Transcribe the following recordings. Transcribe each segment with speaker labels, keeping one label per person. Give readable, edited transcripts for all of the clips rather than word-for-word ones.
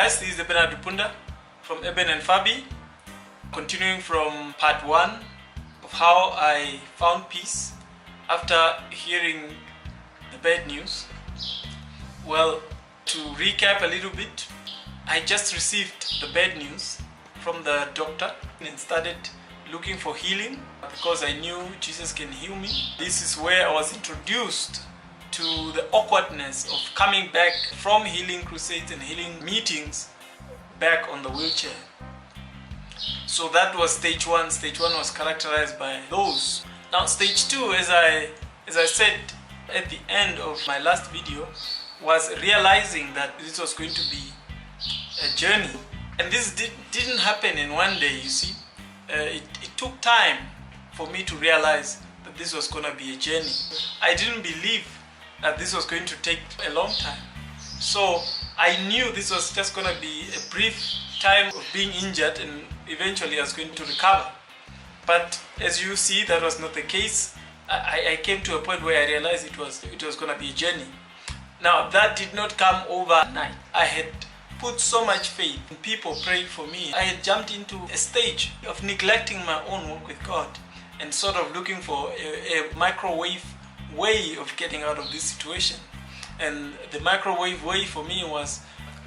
Speaker 1: guys, this is Eben Adupunda from Eben and Fabi, continuing from part 1 of how I found peace after hearing the bad news. Well, to recap a little bit, I just received the bad news from the doctor and started looking for healing because I knew Jesus can heal me. This is where I was introduced to the awkwardness of coming back from healing crusades and healing meetings back on the wheelchair. So that was stage 1. Stage 1 was characterized by those. Now stage 2, as I said at the end of my last video, was realizing that this was going to be a journey. And this didn't happen in one day, you see. It took time for me to realize that this was going to be a journey. I didn't believe that this was going to take a long time. So I knew this was just going to be a brief time of being injured and eventually I was going to recover. But as you see, that was not the case. I came to a point where I realized it was going to be a journey. Now that did not come overnight. I had put so much faith in people praying for me. I had jumped into a stage of neglecting my own walk with God and sort of looking for a microwave way of getting out of this situation. And the microwave way for me was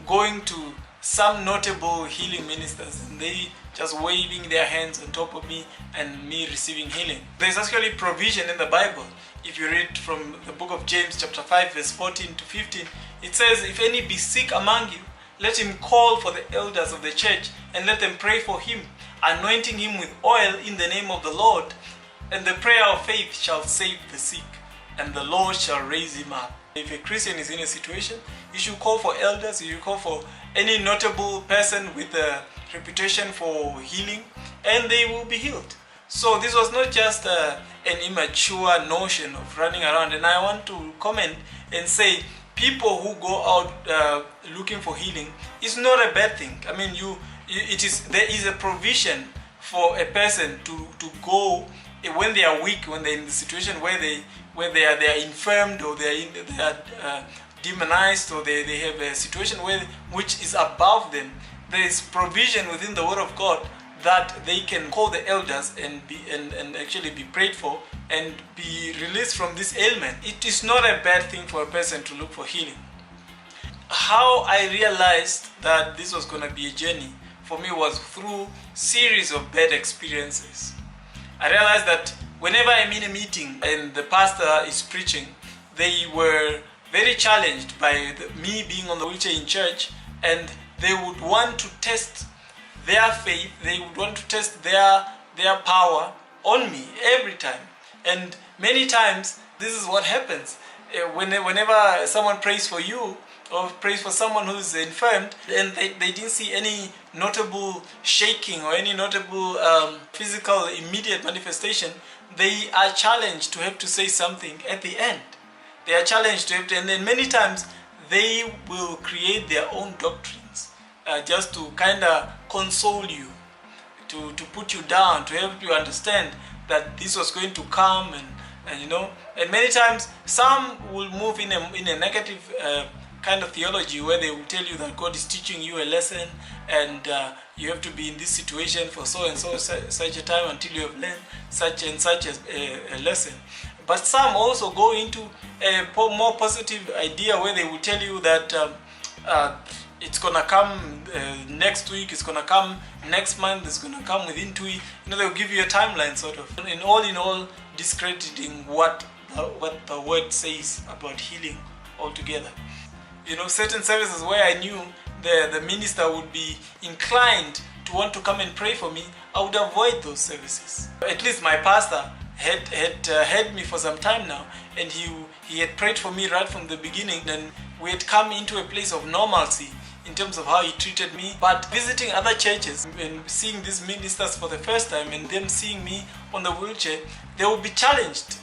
Speaker 1: going to some notable healing ministers and they just waving their hands on top of me and me receiving healing. There's actually provision in the Bible. If you read from the book of James chapter 5 verse 14 to 15, it says, "If any be sick among you, let him call for the elders of the church and let them pray for him, anointing him with oil in the name of the Lord. And the prayer of faith shall save the sick, and the Lord shall raise him up." If a Christian is in a situation, you should call for elders, you should call for any notable person with a reputation for healing, and they will be healed. So this was not just an immature notion of running around. And I want to comment and say, people who go out looking for healing is not a bad thing. I mean, there is a provision for a person to go when they are weak, when they're in the situation where they are infirmed or they are demonized, or they have a situation which is above them. There is provision within the Word of God that they can call the elders and actually be prayed for and be released from this ailment. It is not a bad thing for a person to look for healing. How I realized that this was going to be a journey for me was through series of bad experiences. I realized that whenever I'm in a meeting and the pastor is preaching, they were very challenged by me being on the wheelchair in church, and they would want to test their faith, they would want to test their power on me every time. And many times this is what happens. Whenever someone prays for you or prays for someone who's infirmed and they didn't see any notable shaking or any notable physical immediate manifestation, they are challenged to have to say something at the end. They are challenged to have to, and then many times they will create their own doctrines just to kind of console you, to put you down, to help you understand that this was going to come, and many times some will move in a negative kind of theology where they will tell you that God is teaching you a lesson and you have to be in this situation for so and so such a time until you have learned such and such a lesson. But some also go into a more positive idea where they will tell you that it's gonna come next week, it's gonna come next month, it's gonna come within 2 weeks. They'll give you a timeline sort of. In all, discrediting what the word says about healing altogether. Certain services where I knew the minister would be inclined to want to come and pray for me, I would avoid those services. At least my pastor had had me for some time now, and he had prayed for me right from the beginning, and we had come into a place of normalcy in terms of how he treated me. But visiting other churches and seeing these ministers for the first time and them seeing me on the wheelchair, they would be challenged,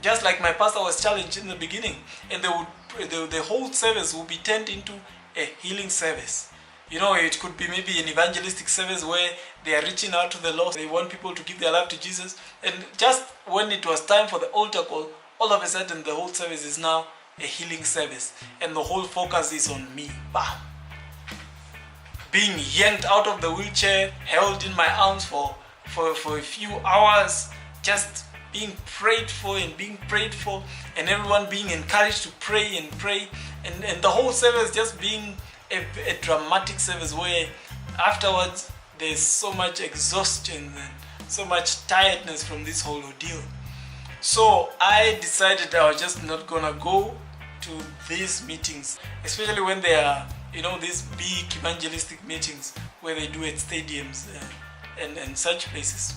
Speaker 1: just like my pastor was challenged in the beginning, and the whole service would be turned into a healing service. It could be maybe an evangelistic service where they are reaching out to the lost. They want people to give their life to Jesus. And just when it was time for the altar call, all of a sudden the whole service is now a healing service. And the whole focus is on me. Bam! being yanked out of the wheelchair, held in my arms for a few hours, just being prayed for and being prayed for, and everyone being encouraged to pray and pray, and the whole service just being a dramatic service where afterwards there's so much exhaustion and so much tiredness from this whole ordeal. So I decided I was just not gonna go to these meetings, especially when they are, these big evangelistic meetings where they do at stadiums and such places,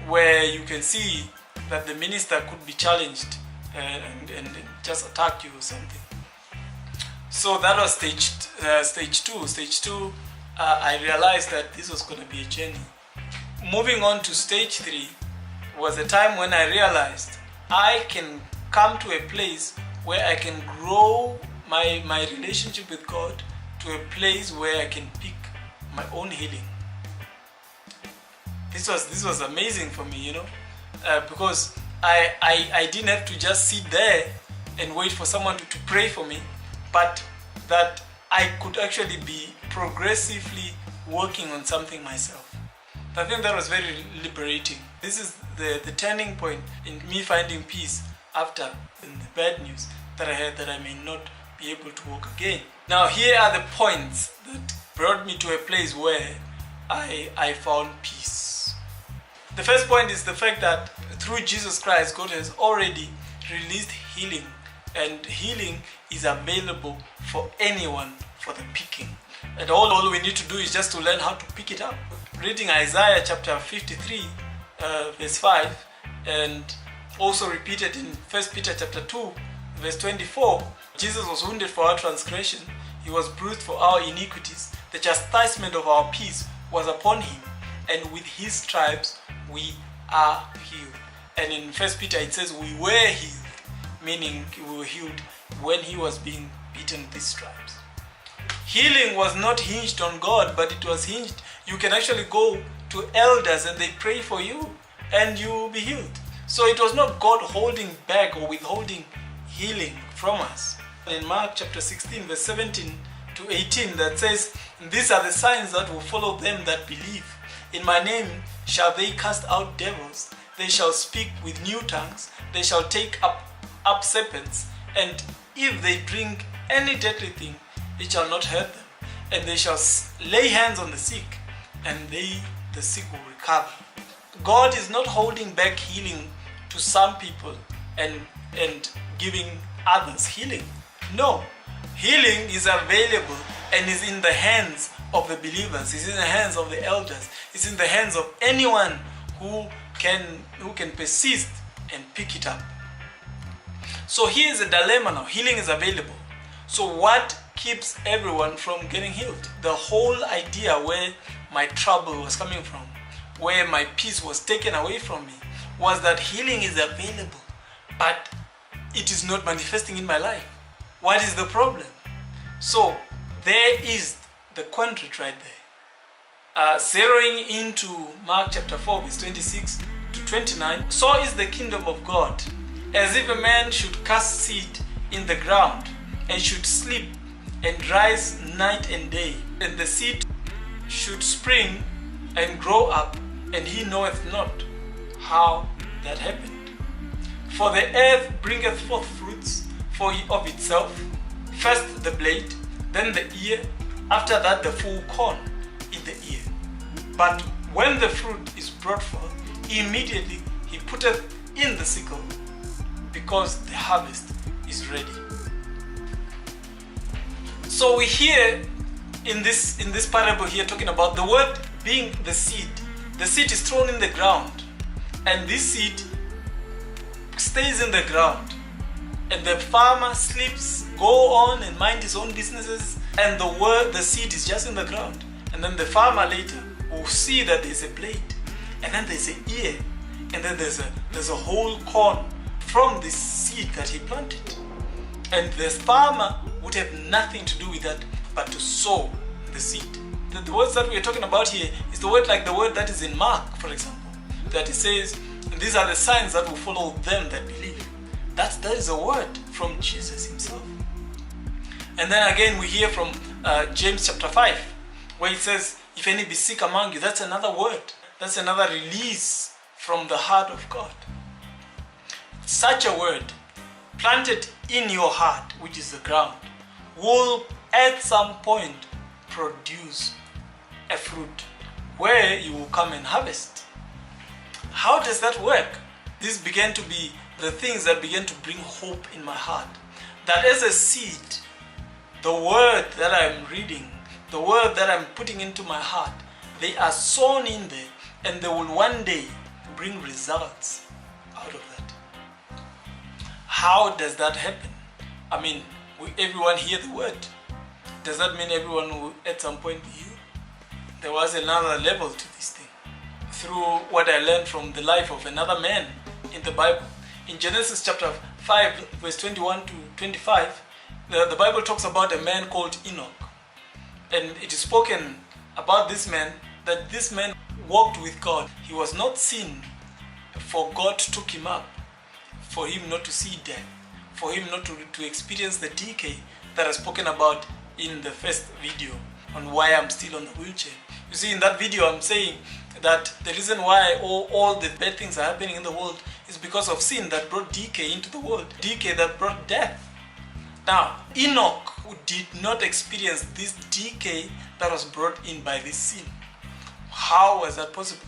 Speaker 1: where you can see that the minister could be challenged and just attack you or something. So that was stage two. Stage two, I realized that this was going to be a journey. Moving on to stage 3 was a time when I realized I can come to a place where I can grow my relationship with God to a place where I can pick my own healing. This was amazing for me, because I didn't have to just sit there and wait for someone to pray for me, but that I could actually be progressively working on something myself. I think that was very liberating. This is the turning point in me finding peace after the bad news that I had that I may not be able to walk again. Now here are the points that brought me to a place where I found peace. The first point is the fact that through Jesus Christ, God has already released healing, and healing is available for anyone for the picking. And all we need to do is just to learn how to pick it up. Reading Isaiah chapter 53 verse 5, and also repeated in 1 Peter chapter 2 verse 24, Jesus was wounded for our transgression, he was bruised for our iniquities, the chastisement of our peace was upon him, and with his stripes we are healed. And in 1 Peter it says we were healed, meaning we were healed when he was being beaten with his stripes. Healing was not hinged on God, but it was hinged. You can actually go to elders and they pray for you and you will be healed. So it was not God holding back or withholding healing from us. In Mark chapter 16 verse 17 to 18 that says, these are the signs that will follow them that believe. In my name shall they cast out devils, they shall speak with new tongues, they shall take up serpents, and if they drink any deadly thing, it shall not hurt them, and they shall lay hands on the sick, and the sick will recover. God is not holding back healing to some people and giving others healing. No, healing is available and is in the hands of the believers. It's in the hands of the elders. It's in the hands of anyone who can persist and pick it up. So here's a dilemma now. Healing is available. So what keeps everyone from getting healed? The whole idea where my trouble was coming from, where my peace was taken away from me, was that healing is available, but it is not manifesting in my life. What is the problem? So there is the quandary right there. Zeroing into Mark chapter 4 verse 26 to 29, so is the kingdom of God, as if a man should cast seed in the ground, and should sleep and rise night and day, and the seed should spring and grow up, and he knoweth not how that happened. For the earth bringeth forth fruits of itself, first the blade, then the ear, after that the full corn in the ear. But when the fruit is brought forth, immediately he putteth in the sickle, because the harvest is ready. So we hear in this parable here talking about the word being the seed. The seed is thrown in the ground, and this seed stays in the ground, and the farmer sleeps, go on and mind his own businesses, and the seed is just in the ground. And then the farmer later will see that there's a blade, and then there's an ear, and then there's a whole corn from this seed that he planted. And the farmer would have nothing to do with that but to sow the seed. The words that we are talking about here is the word like the word that is in Mark, for example, that it says, these are the signs that will follow them that believe. That is a word from Jesus himself. And then again we hear from James chapter 5, where it says, if any be sick among you, that's another word. That's another release from the heart of God. Such a word, planted in your heart, which is the ground, will at some point produce a fruit where you will come and harvest. How does that work? These began to be the things that began to bring hope in my heart. That as a seed, the word that I'm reading, the word that I'm putting into my heart, they are sown in there and they will one day bring results out of that. How does that happen? I mean, will everyone hear the word? Does that mean everyone will at some point be healed? There was another level to this thing. Through what I learned from the life of another man in the Bible. In Genesis chapter 5, verse 21 to 25, the Bible talks about a man called Enoch. And it is spoken about this man, that this man walked with God. He was not seen, for God took him up, for him not to see death, for him not to experience the decay that I spoken about in the first video on why I'm still on the wheelchair. You see, in that video I'm saying that the reason why all the bad things are happening in the world is because of sin that brought decay into the world, decay that brought death. Now, Enoch did not experience this decay that was brought in by this sin. How was that possible?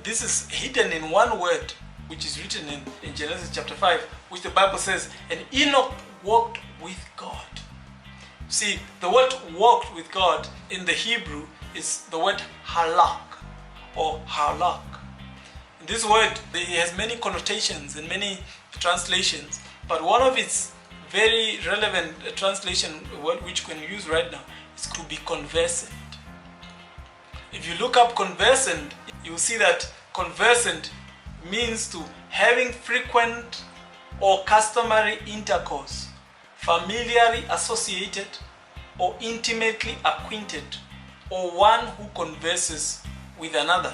Speaker 1: This is hidden in one word, which is written in Genesis chapter 5, which the Bible says, and Enoch walked with God. See, the word walked with God in the Hebrew is the word halak or halak. This word, it has many connotations and many translations, but one of its very relevant translation, which you can use right now, is to be conversant. If you look up conversant, you will see that conversant means to having frequent or customary intercourse, familiarly associated or intimately acquainted, or one who converses with another.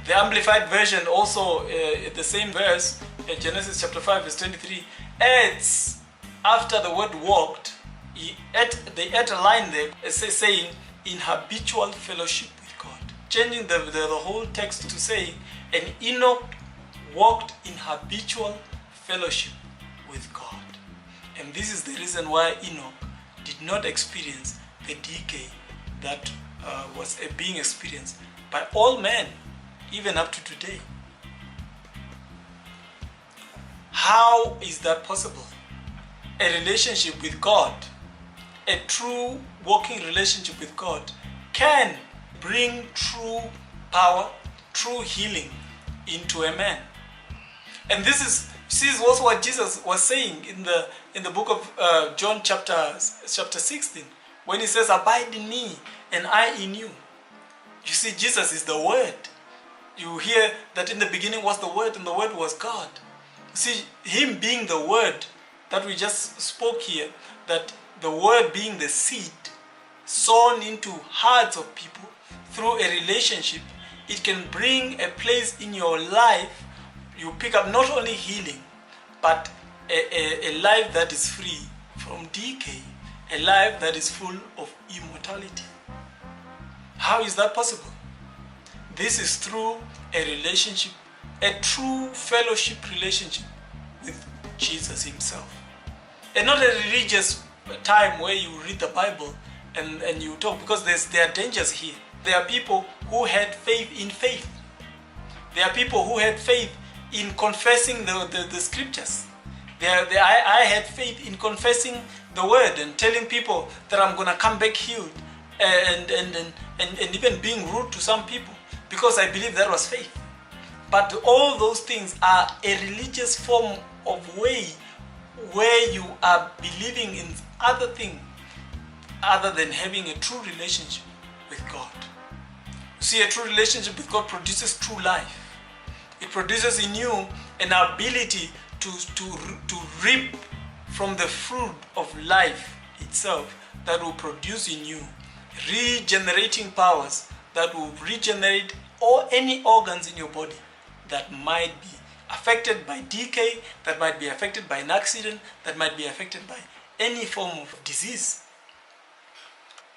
Speaker 1: The Amplified Version also, the same verse, Genesis chapter 5 verse 23, adds, after the word walked, they add a line there saying, in habitual fellowship with God. Changing the whole text to say, and Enoch walked in habitual fellowship with God. And this is the reason why Enoch did not experience the decay that was being experienced by all men, even up to today. How is that possible? A relationship with God, a true walking relationship with God, can bring true power, true healing into a man. And this is also what Jesus was saying in the book of John chapter 16, when he says, abide in me and I in you. You see, Jesus is the Word. You hear that in the beginning was the Word and the Word was God. See, him being the Word that we just spoke here, that the Word being the seed sown into hearts of people through a relationship, it can bring a place in your life. You pick up not only healing, but a life that is free from decay, a life that is full of immortality. How is that possible? This is through a relationship, a true fellowship relationship with Jesus himself. And not a religious time where you read the Bible and you talk, because there are dangers here. There are people who had faith in faith. There are people who had faith in confessing the scriptures. I had faith in confessing the word and telling people that I'm going to come back healed, and even being rude to some people, because I believe that was faith. But all those things are a religious form of way where you are believing in other things other than having a true relationship with God. You see, a true relationship with God produces true life. It produces in you an ability to reap from the fruit of life itself that will produce in you regenerating powers that will regenerate any organs in your body that might be affected by decay, that might be affected by an accident, that might be affected by any form of disease.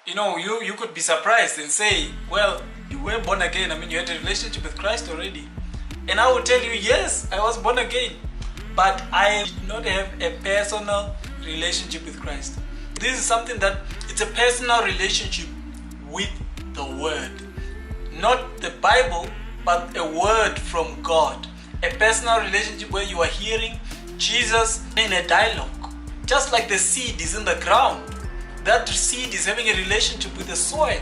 Speaker 1: You could be surprised and say, well, you were born again. I mean, you had a relationship with Christ already. And I will tell you, yes, I was born again. But I did not have a personal relationship with Christ. This is something that it's a personal relationship with the Word. Not the Bible, but a word from God. A personal relationship where you are hearing Jesus in a dialogue. Just like the seed is in the ground. That seed is having a relationship with the soil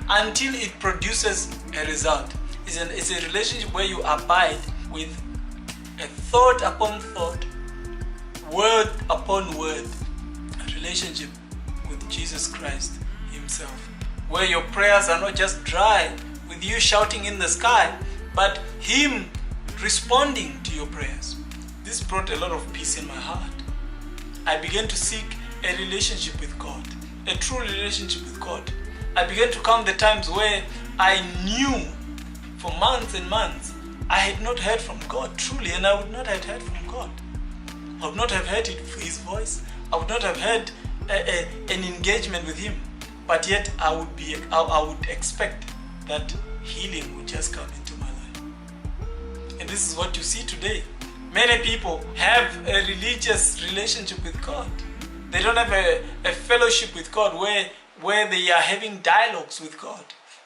Speaker 1: until it produces a result. It's a relationship where you abide with a thought upon thought, word upon word, a relationship with Jesus Christ Himself, where your prayers are not just dry with you shouting in the sky, but Him responding to your prayers. This brought a lot of peace in my heart. I began to seek a relationship with God, a true relationship with God. I began to count the times where I knew for months and months I had not heard from God truly, and I would not have heard from God. I would not have heard His voice. I would not have heard an engagement with Him. But yet I would expect that healing would just come into my life. And this is what you see today. Many people have a religious relationship with God. They don't have a fellowship with God where they are having dialogues with God,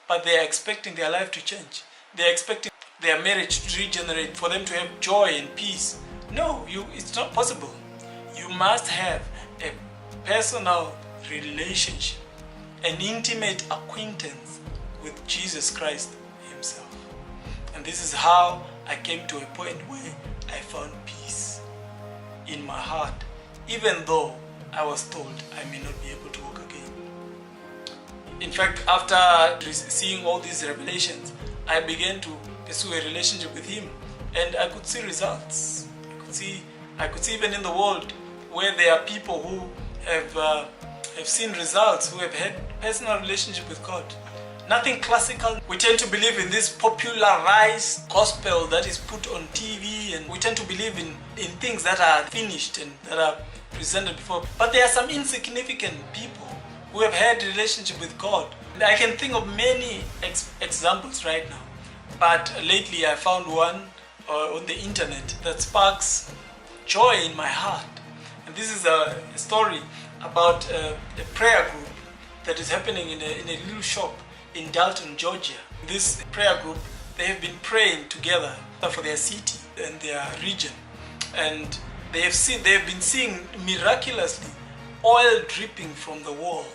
Speaker 1: but they are expecting their life to change. They are expecting their marriage to regenerate, for them to have joy and peace. No, it's not possible. You must have a personal relationship, an intimate acquaintance with Jesus Christ Himself. And this is how I came to a point where I found peace in my heart, even though I was told I may not be able to walk again. In fact, after seeing all these revelations, I began to pursue a relationship with Him, and I could see results. I could see even in the world where there are people who have seen results, who have had personal relationship with God. Nothing classical. We tend to believe in this popularized gospel that is put on TV, and we tend to believe in things that are finished and that are presented before. But there are some insignificant people who have had a relationship with God. And I can think of many examples right now. But lately I found one on the internet that sparks joy in my heart. And this is a story about a prayer group that is happening in a little shop in Dalton, Georgia. This prayer group, they have been praying together for their city and their region. And they have been seeing miraculously oil dripping from the wall.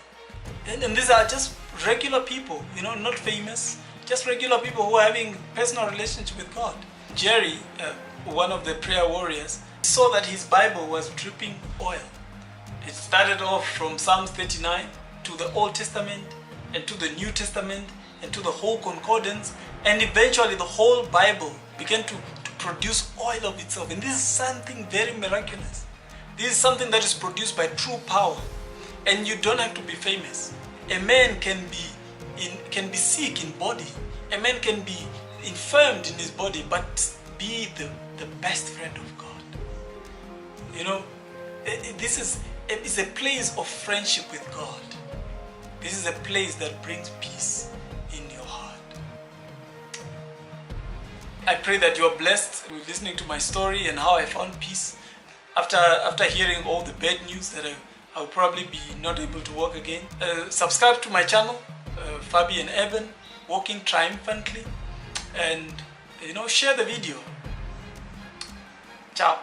Speaker 1: And these are just regular people, not famous, just regular people who are having personal relationship with God. Jerry, one of the prayer warriors, saw that his Bible was dripping oil. It started off from Psalms 39 to the Old Testament and to the New Testament and to the whole concordance, and eventually the whole Bible began to produce oil of itself. And this is something very miraculous. This is something that is produced by true power, and you don't have to be famous. A man can be sick in body. A man can be infirmed in his body, but be the best friend of God. This is a place of friendship with God. This is a place that brings peace in your heart. I pray that you are blessed with listening to my story and how I found peace after hearing all the bad news that I'll probably be not able to walk again. Subscribe to my channel, Fabi and Eben, Walking Triumphantly, and share the video. Ciao.